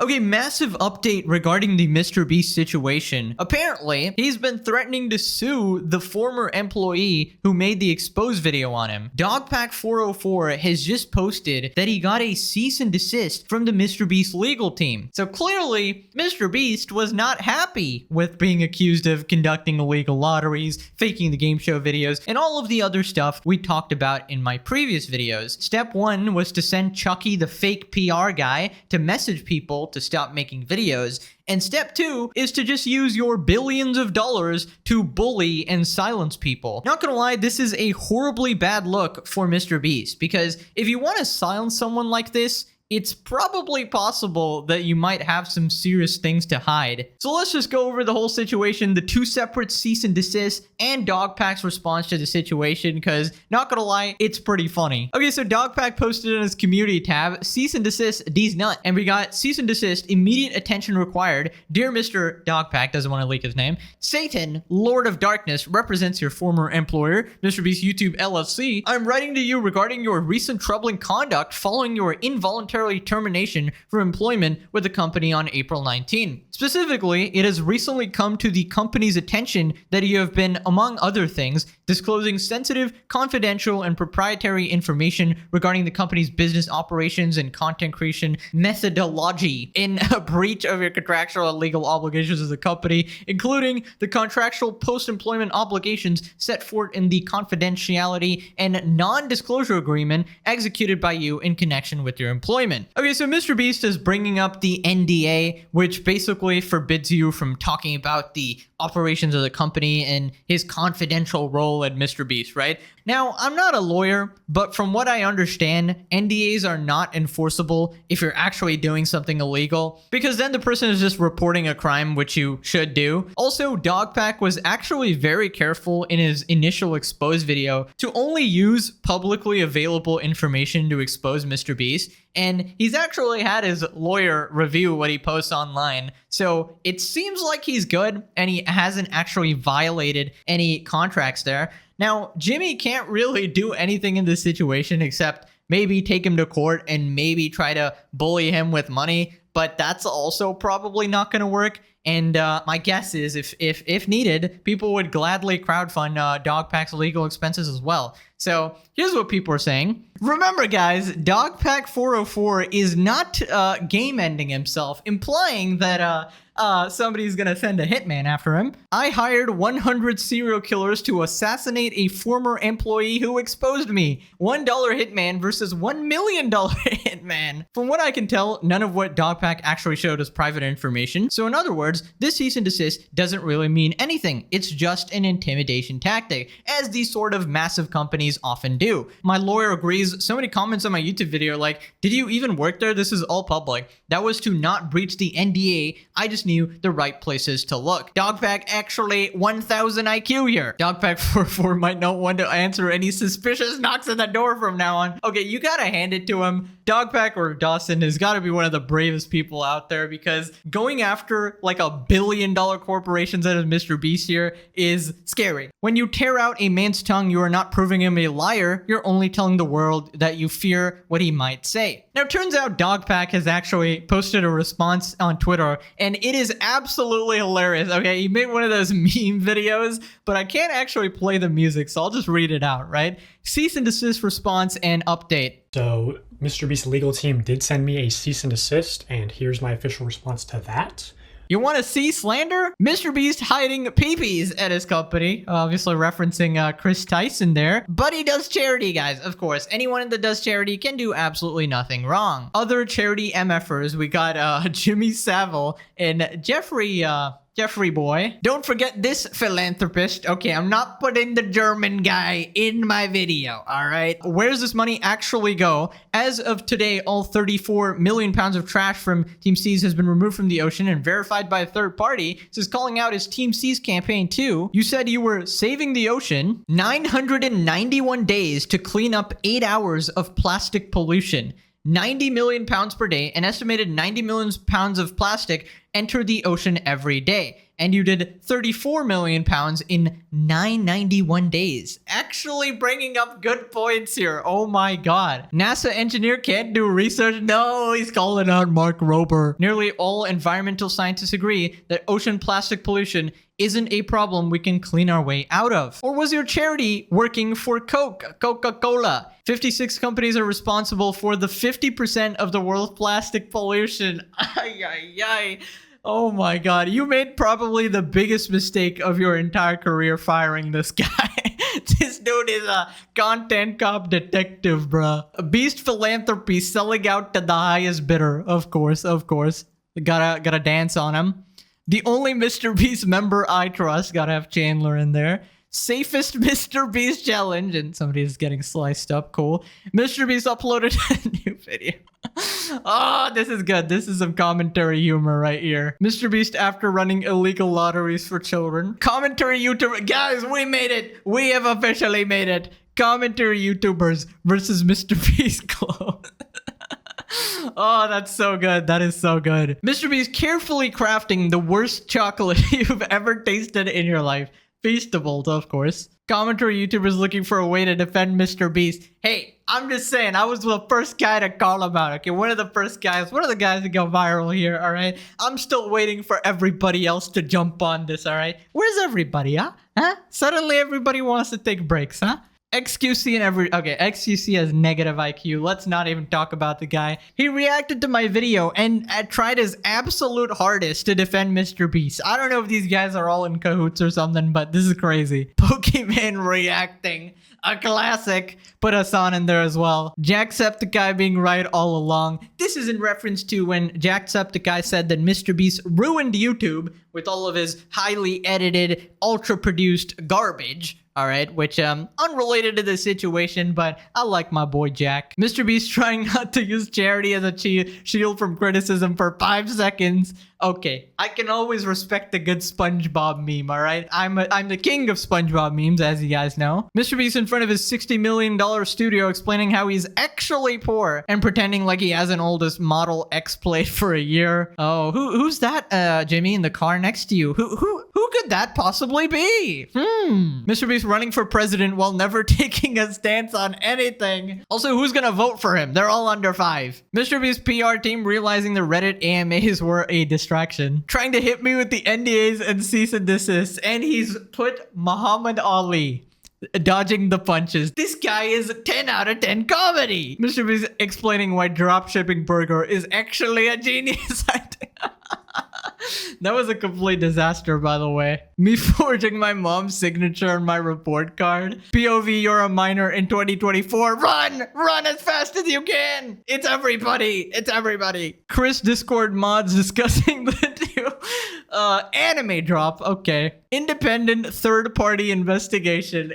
Okay, massive update regarding the MrBeast situation. Apparently, he's been threatening to sue the former employee who made the expose video on him. Dogpack404 has just posted that he got a cease and desist from the MrBeast legal team. So clearly, MrBeast was not happy with being accused of conducting illegal lotteries, faking the game show videos, and all of the other stuff we talked about in my previous videos. Step 1 was to send Chucky, the fake PR guy, to message people to stop making videos. And step 2 is to just use your billions of dollars to bully and silence people. Not gonna lie, this is a horribly bad look for MrBeast, because if you want to silence someone like this, it's probably possible that you might have some serious things to hide. So let's just go over the whole situation, the 2 separate cease and desist, and Dogpack's response to the situation, because not gonna lie, it's pretty funny. Okay, so Dogpack posted in his community tab, cease and desist, D's nut. And we got cease and desist, immediate attention required. Dear Mr. Dogpack, doesn't want to leak his name. Satan, Lord of Darkness, represents your former employer, MrBeast YouTube LLC. I'm writing to you regarding your recent troubling conduct following your involuntary termination from employment with the company on April 19. Specifically, it has recently come to the company's attention that you have been, among other things, disclosing sensitive, confidential, and proprietary information regarding the company's business operations and content creation methodology in a breach of your contractual and legal obligations as a company, including the contractual post-employment obligations set forth in the confidentiality and non-disclosure agreement executed by you in connection with your employment. Okay, so MrBeast is bringing up the NDA, which basically forbids you from talking about the operations of the company and his confidential role at MrBeast, right? Now, I'm not a lawyer, but from what I understand, NDAs are not enforceable if you're actually doing something illegal, because then the person is just reporting a crime, which you should do. Also, Dogpack was actually very careful in his initial expose video to only use publicly available information to expose MrBeast, and he's actually had his lawyer review what he posts online. So it seems like he's good and he hasn't actually violated any contracts there. Now, Jimmy can't really do anything in this situation except maybe take him to court and maybe try to bully him with money, but that's also probably not going to work. And my guess is if needed, people would gladly crowdfund Dogpack's legal expenses as well. So here's what people are saying. Remember, guys, Dogpack404 is not game ending himself, implying that somebody's gonna send a hitman after him. I hired 100 serial killers to assassinate a former employee who exposed me. $1 hitman versus $1 million hitman. From what I can tell, none of what Dogpack actually showed is private information. So in other words, this cease and desist doesn't really mean anything. It's just an intimidation tactic, as these sort of massive companies often do. My lawyer agrees. So many comments on my YouTube video like, did you even work there? This is all public. That was to not breach the NDA. I just knew the right places to look. Dogpack actually 1000 IQ here. Dogpack44 might not want to answer any suspicious knocks at the door from now on. Okay, you gotta hand it to him. Dogpack or Dawson has got to be one of the bravest people out there, because going after like $1 billion corporations that is MrBeast here is scary. When you tear out a man's tongue, you are not proving him a liar. You're only telling the world that you fear what he might say. Now, it turns out Dogpack has actually posted a response on Twitter, and it is absolutely hilarious. Okay, he made one of those meme videos, but I can't actually play the music, so I'll just read it out, right? Cease and desist response and update. So MrBeast's legal team did send me a cease and desist, and here's my official response to that. You want to see slander? MrBeast hiding peepees at his company. Obviously referencing Chris Tyson there. But he does charity, guys. Of course, anyone that does charity can do absolutely nothing wrong. Other charity MFers, we got Jimmy Savile and Jeffrey boy. Don't forget this philanthropist. Okay, I'm not putting the German guy in my video, all right? Where's this money actually go? As of today, all 34 million pounds of trash from Team C's has been removed from the ocean and verified by a third party. This is calling out his Team C's campaign too. You said you were saving the ocean. 991 days to clean up 8 hours of plastic pollution. 90 million pounds per day, an estimated 90 million pounds of plastic enter the ocean every day. And you did 34 million pounds in 991 days. Actually bringing up good points here. Oh my god. NASA engineer can't do research? No, he's calling out Mark Rober. Nearly all environmental scientists agree that ocean plastic pollution isn't a problem we can clean our way out of. Or was your charity working for Coca-Cola? 56 companies are responsible for the 50% of the world's plastic pollution. Ay, ay, ay. Oh my god, you made probably the biggest mistake of your entire career firing this guy. This dude is a content cop detective, bruh. Beast philanthropy selling out to the highest bidder. Of course. Gotta dance on him. The only MrBeast member I trust. Gotta have Chandler in there. Safest MrBeast challenge, and somebody's getting sliced up. Cool. MrBeast uploaded a new video. Oh, this is good. This is some commentary humor right here. MrBeast after running illegal lotteries for children. Commentary YouTuber. Guys, we made it. We have officially made it. Commentary YouTubers versus MrBeast clone. Oh, that's so good. That is so good. MrBeast carefully crafting the worst chocolate you've ever tasted in your life. Feastables, of course. Commentary YouTubers looking for a way to defend MrBeast. Hey, I'm just saying, I was the first guy to call him out, okay? One of the first guys, one of the guys to go viral here, all right? I'm still waiting for everybody else to jump on this, all right? Where's everybody, huh? Suddenly everybody wants to take breaks, huh? XQC and XQC has negative IQ. Let's not even talk about the guy. He reacted to my video and tried his absolute hardest to defend MrBeast. I don't know if these guys are all in cahoots or something, but this is crazy. Pokemon reacting. A classic. Put us on in there as well. Jacksepticeye being right all along. This is in reference to when Jacksepticeye said that MrBeast ruined YouTube with all of his highly edited, ultra-produced garbage. Alright, which, unrelated to the situation, but I like my boy Jack. MrBeast trying not to use charity as a shield from criticism for 5 seconds. Okay, I can always respect a good SpongeBob meme, alright? I'm the king of SpongeBob memes, as you guys know. MrBeast in front of his $60 million studio explaining how he's actually poor and pretending like he hasn't owned his Model X plate for a year. Oh, who's that, Jimmy, in the car next to you? Who could that possibly be? MrBeast running for president while never taking a stance on anything. Also, who's gonna vote for him? They're all under 5. MrBeast PR team realizing the Reddit AMAs were a distraction. Trying to hit me with the NDAs and cease and desist. And he's put Muhammad Ali. Dodging the punches. This guy is 10 out of 10 comedy. MrBeast explaining why dropshipping burger is actually a genius idea. That was a complete disaster, by the way. Me forging my mom's signature on my report card. POV, you're a minor in 2024. Run! Run as fast as you can! It's everybody! It's everybody! Chris Discord mods discussing the new anime drop. Okay. Independent third-party investigation.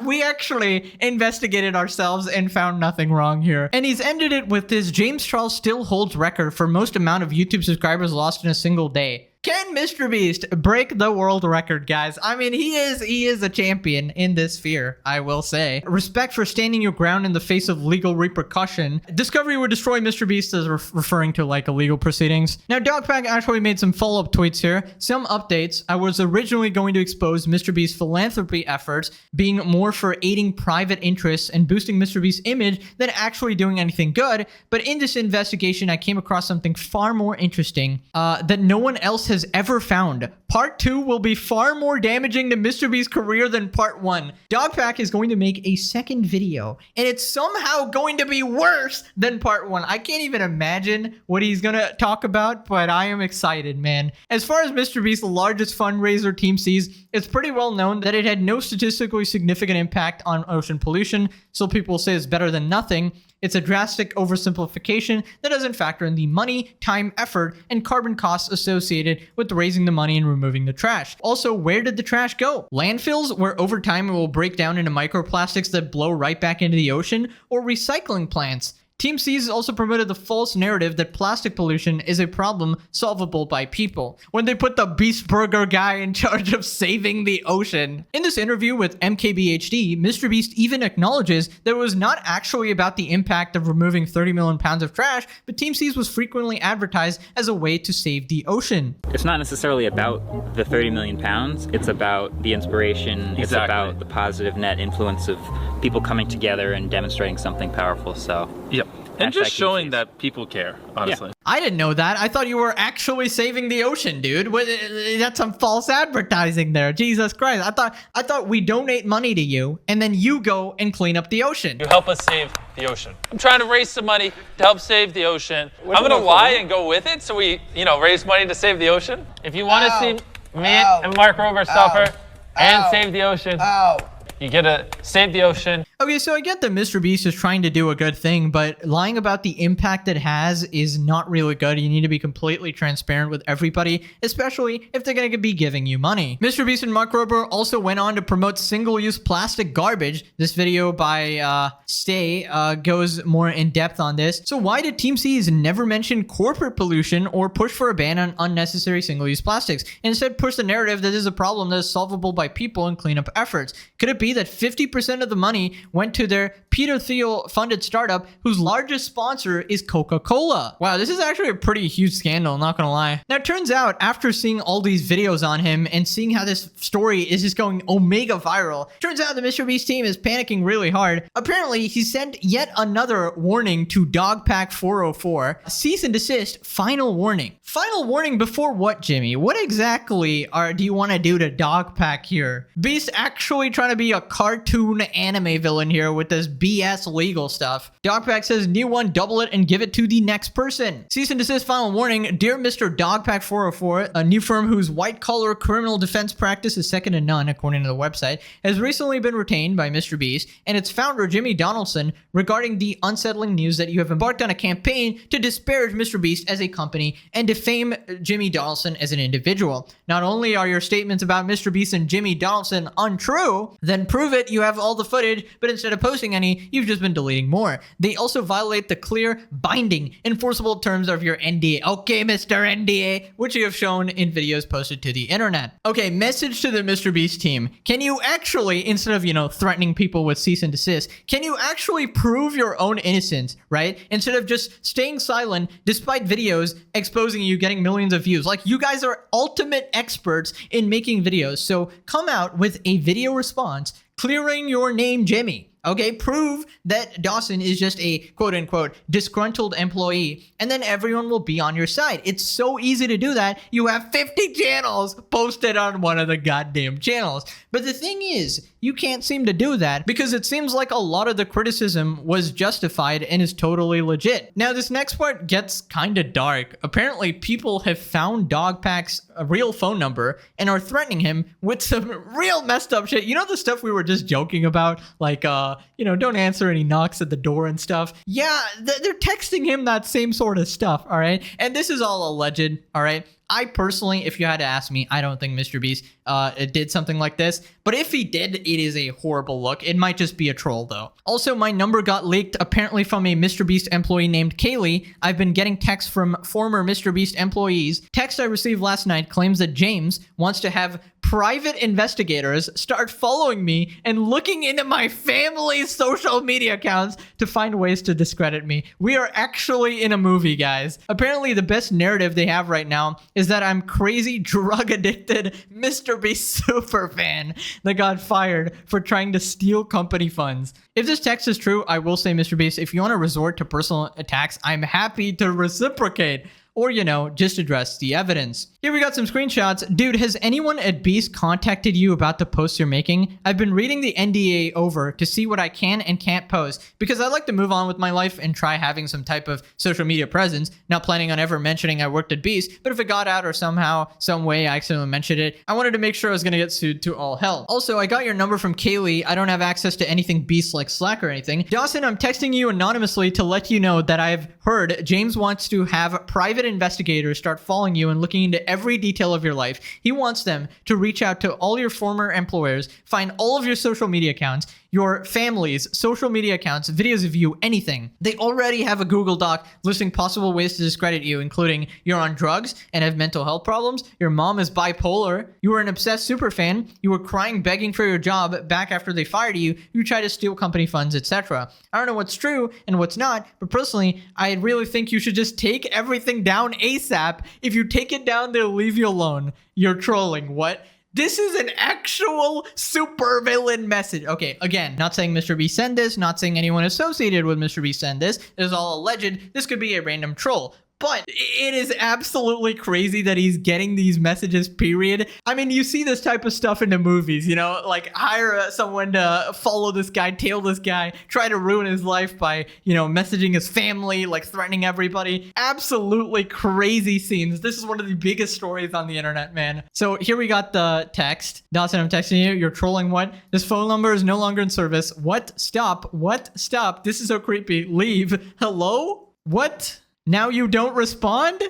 We actually investigated ourselves and found nothing wrong here. And he's ended it with this. James Charles still holds record for most amount of YouTube subscribers lost in a single day. Can MrBeast break the world record, guys? I mean, he is a champion in this sphere, I will say. Respect for standing your ground in the face of legal repercussion. Discovery would destroy MrBeast as referring to like illegal proceedings. Now, Dogpack actually made some follow-up tweets here. Some updates. I was originally going to expose MrBeast's philanthropy efforts being more for aiding private interests and boosting MrBeast's image than actually doing anything good. But in this investigation, I came across something far more interesting that no one else has ever found. Part 2 will be far more damaging to MrBeast's career than Part 1. Dogpack is going to make a second video, and it's somehow going to be worse than Part 1. I can't even imagine what he's gonna talk about, but I am excited, man. As far as MrBeast's largest fundraiser team sees, it's pretty well known that it had no statistically significant impact on ocean pollution. Some people say it's better than nothing. It's a drastic oversimplification that doesn't factor in the money, time, effort, and carbon costs associated with raising the money and removing the trash. Also, where did the trash go? Landfills, where over time it will break down into microplastics that blow right back into the ocean, or recycling plants? Team C's also promoted the false narrative that plastic pollution is a problem solvable by people, when they put the Beast Burger guy in charge of saving the ocean. In this interview with MKBHD, MrBeast even acknowledges that it was not actually about the impact of removing 30 million pounds of trash, but Team C's was frequently advertised as a way to save the ocean. It's not necessarily about the 30 million pounds, it's about the inspiration, it's about the positive net influence of people coming together and demonstrating something powerful, so. Yep. And just showing that people care, honestly. Yeah. I didn't know that. I thought you were actually saving the ocean, dude. That's some false advertising there. Jesus Christ. I thought we donate money to you and then you go and clean up the ocean. You help us save the ocean. I'm trying to raise some money to help save the ocean. I'm gonna lie and go with it so we, raise money to save the ocean. If you want to see me and Mark Rober suffer and save the ocean, you gotta save the ocean. Okay, so I get that MrBeast is trying to do a good thing, but lying about the impact it has is not really good. You need to be completely transparent with everybody, especially if they're going to be giving you money. MrBeast and Mark Rober also went on to promote single-use plastic garbage. This video by Stay goes more in depth on this. So why did Team C's never mention corporate pollution or push for a ban on unnecessary single-use plastics? Instead, push the narrative that this is a problem that is solvable by people and cleanup efforts. Could it be that 50% of the money went to their Peter Thiel funded startup whose largest sponsor is Coca-Cola? Wow, this is actually a pretty huge scandal, not gonna lie. Now, it turns out after seeing all these videos on him and seeing how this story is just going omega viral, turns out the MrBeast team is panicking really hard. Apparently, he sent yet another warning to Dogpack 404. Cease and desist, final warning. Final warning before what, Jimmy? What exactly do you want to do to Dogpack here? Beast actually trying to be a cartoon anime villain here with this BS legal stuff. Dogpack says, new one, double it and give it to the next person. Cease and desist, final warning. Dear Mr. Dogpack 404, a new firm whose white-collar criminal defense practice is second to none, according to the website, has recently been retained by MrBeast and its founder, Jimmy Donaldson, regarding the unsettling news that you have embarked on a campaign to disparage MrBeast as a company and defame Jimmy Donaldson as an individual. Not only are your statements about MrBeast and Jimmy Donaldson untrue, then prove it, you have all the footage, but instead of posting any, you've just been deleting more. They also violate the clear, binding, enforceable terms of your NDA. Okay, Mr. NDA, which you have shown in videos posted to the internet. Okay, message to the MrBeast team. Can you actually, instead of, threatening people with cease and desist, can you actually prove your own innocence, right? Instead of just staying silent despite videos exposing you getting millions of views. Like, you guys are ultimate experts in making videos, so come out with a video response clearing your name, Jimmy. Okay, prove that Dawson is just a quote-unquote disgruntled employee, and then everyone will be on your side. It's so easy to do that. You have 50 channels posted on one of the goddamn channels. But the thing is, you can't seem to do that because it seems like a lot of the criticism was justified and is totally legit. Now, this next part gets kind of dark. Apparently, people have found Dogpack's real phone number and are threatening him with some real messed up shit. You know the stuff we were just joking about? Like, don't answer any knocks at the door and stuff. Yeah, they're texting him that same sort of stuff, all right? And this is all alleged, all right? I personally, if you had to ask me, I don't think MrBeast did something like this. But if he did, it is a horrible look. It might just be a troll, though. Also, my number got leaked, apparently from a MrBeast employee named Kaylee. I've been getting texts from former MrBeast employees. Text I received last night claims that James wants to have private investigators start following me and looking into my family's social media accounts to find ways to discredit me. We are actually in a movie, guys. Apparently, the best narrative they have right now is that I'm crazy, drug-addicted MrBeast super fan that got fired for trying to steal company funds. If this text is true, I will say, MrBeast, if you want to resort to personal attacks, I'm happy to reciprocate. Or, just address the evidence. Here we got some screenshots. Dude, has anyone at Beast contacted you about the posts you're making? I've been reading the NDA over to see what I can and can't post because I'd like to move on with my life and try having some type of social media presence. Not planning on ever mentioning I worked at Beast, but if it got out or somehow, some way I accidentally mentioned it, I wanted to make sure I was going to get sued to all hell. Also, I got your number from Kaylee. I don't have access to anything Beast like Slack or anything. Dawson, I'm texting you anonymously to let you know that I've heard James wants to have private investigators start following you and looking into every detail of your life. He wants them to reach out to all your former employers, find all of your social media accounts, your family's social media accounts, videos of you, anything. They already have a Google Doc listing possible ways to discredit you, including you're on drugs and have mental health problems, your mom is bipolar, you were an obsessed superfan, you were crying begging for your job back after they fired you, you tried to steal company funds, etc. I don't know what's true and what's not, but personally, I really think you should just take everything down ASAP. If you take it down, they'll leave you alone. You're trolling. What? This is an actual supervillain message. Okay, again, not saying MrBeast sent this, not saying anyone associated with MrBeast sent this. This is all alleged. This could be a random troll. But it is absolutely crazy that he's getting these messages, period. I mean, you see this type of stuff in the movies, you know, like hire someone to follow this guy, tail this guy, try to ruin his life by, you know, messaging his family, like threatening everybody. Absolutely crazy scenes. This is one of the biggest stories on the internet, man. So here we got the text. Dawson, I'm texting you. You're trolling what? This phone number is no longer in service. What? Stop. What? Stop. This is so creepy. Leave. Hello? What? Now you don't respond?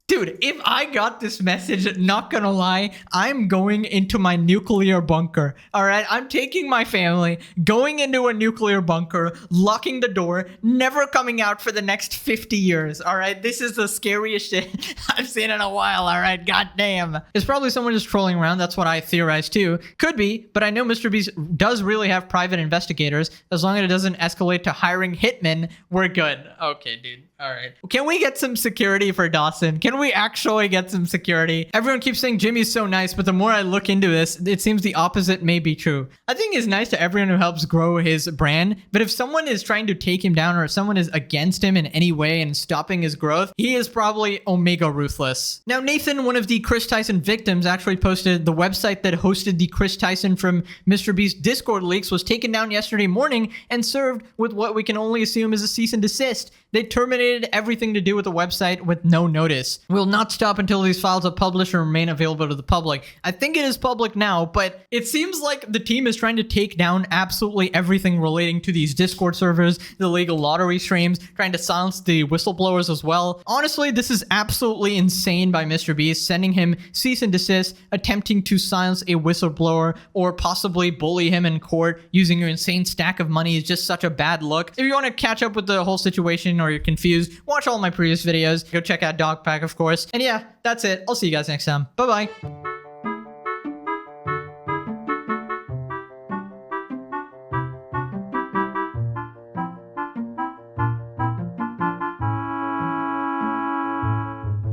Dude, if I got this message, not gonna lie, I'm going into my nuclear bunker. All right, I'm taking my family, going into a nuclear bunker, locking the door, never coming out for the next 50 years. All right, this is the scariest shit I've seen in a while. All right, goddamn. It's probably someone just trolling around. That's what I theorize too. Could be, but I know MrBeast does really have private investigators. As long as it doesn't escalate to hiring hitmen, we're good. Okay, dude. All right. Can we get some security for Dawson? Can we actually get some security? Everyone keeps saying Jimmy's so nice, but the more I look into this, it seems the opposite may be true. I think he's nice to everyone who helps grow his brand, but if someone is trying to take him down or if someone is against him in any way and stopping his growth, he is probably omega ruthless. Now, Nathan, one of the Chris Tyson victims, actually posted the website that hosted the Chris Tyson from MrBeast Discord leaks was taken down yesterday morning and served with what we can only assume is a cease and desist. They terminated everything to do with the website with no notice. Will not stop until these files are published and remain available to the public. I think it is public now, but it seems like the team is trying to take down absolutely everything relating to these Discord servers, the illegal lottery streams, trying to silence the whistleblowers as well. Honestly, this is absolutely insane by MrBeast, sending him cease and desist, attempting to silence a whistleblower, or possibly bully him in court using your insane stack of money is just such a bad look. If you want to catch up with the whole situation or you're confused, watch all my previous videos. Go check out Dogpack, of course. And yeah, that's it. I'll see you guys next time. Bye-bye.